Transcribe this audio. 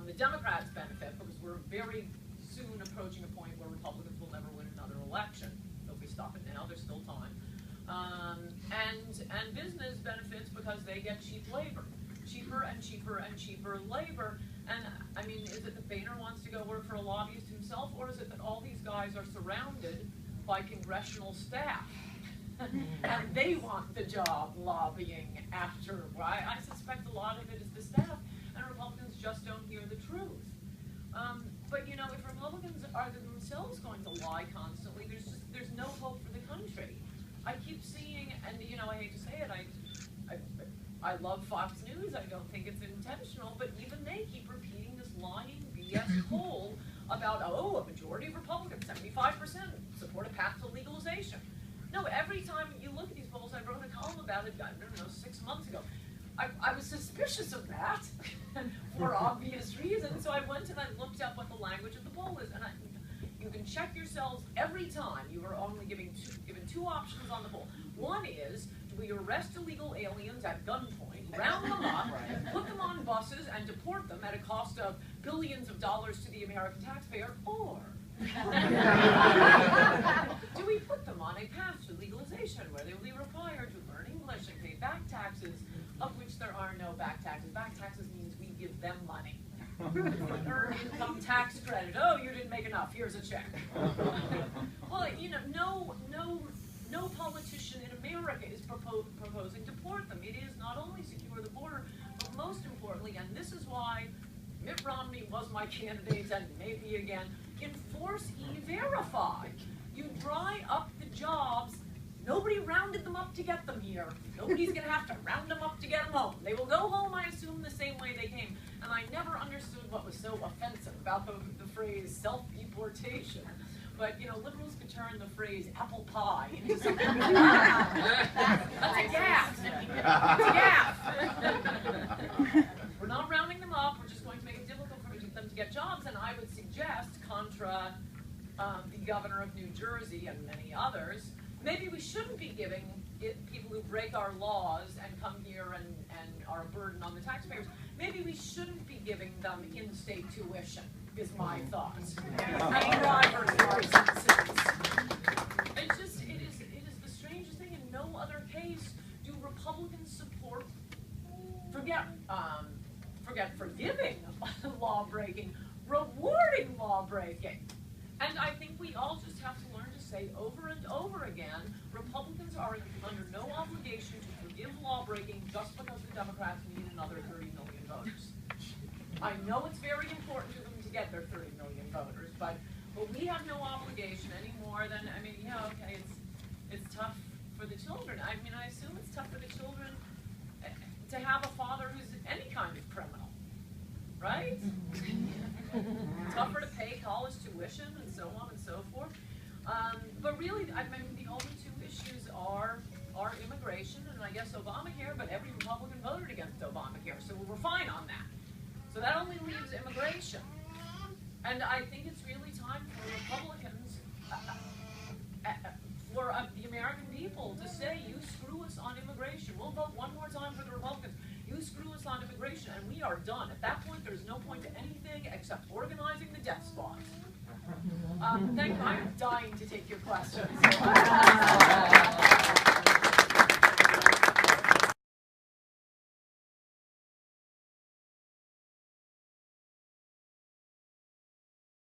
The Democrats benefit because we're very soon approaching a point where Republicans will never win another election. So if we stop it now, there's still time. And business benefits because they get cheap labor. Cheaper and cheaper and cheaper labor. And I mean, is it that Boehner wants to go work for a lobbyist himself, or is it that all these guys are surrounded by congressional staff? And they want the job lobbying after. I suspect a lot of it is the staff, and Republicans just don't hear the truth. But you know, if Republicans are themselves going to lie constantly, there's no hope for the country. I keep seeing, and you know, I hate to say it, I love Fox News. I don't think it's intentional, but even they keep repeating this lying BS poll about, oh, a majority of Republicans, 75%, support a path to legalization. No, every time you look at these polls, I wrote a column about it, I don't know, 6 months ago. I was suspicious of that for obvious reasons, so I went and I looked up what the language of the poll is, and you can check yourselves every time. You are only given two options on the poll. One is, do we arrest illegal aliens at gunpoint, round them up, put them on buses, and deport them at a cost of billions of dollars to the American taxpayer, or do we put them on a path to legalization where they will be required to learn English and pay back taxes, of which there are no back taxes. Back taxes means we give them money. Earned income tax credit. Oh, you didn't make enough. Here's a check. Well, you know, no politician in America is proposing to deport them. It is not only secure the border, but most importantly, and this is why Mitt Romney was my candidate and maybe again, enforce E-Verify. You dry up the jobs. Nobody rounded them up to get them here. Nobody's going to have to round them up to get them home. They will go home, I assume, the same way they came. And I never understood what was so offensive about the phrase self-deportation. But, you know, liberals could turn the phrase apple pie into something. That's a gaffe. That's a gaffe. We're not rounding them up. We're just going to make it difficult for them to get jobs. And I would suggest, contra the governor of New Jersey and many others, maybe we shouldn't be giving people who break our laws and come here and are a burden on the taxpayers, maybe we shouldn't be giving them in-state tuition, is my thought. And driver's licenses. It is the strangest thing. In no other case do Republicans support, forget forgiving law-breaking, rewarding law-breaking. And I think we all just have to learn to say over and over again, Republicans are under no obligation to forgive law-breaking just because the Democrats need another 30 million voters. I know it's very important to them to get their 30 million voters, but we have no obligation any more than, I mean, yeah, okay, it's tough for the children. I mean, I assume it's tough for the children to have a father who's any kind of criminal, right? Tougher to pay college tuition and so on and so forth. But really, I mean, the only two issues are immigration and I guess Obamacare, but every Republican voted against Obamacare, so we're fine on that. So that only leaves immigration. And I think it's really time for Republicans, for the American people to say, you screw us on immigration. We'll vote one more time for the Republicans. You screw us on immigration, and we are done. At that point, there's no point to anything except organizing the death squad. Thank you. I'm dying to take your questions.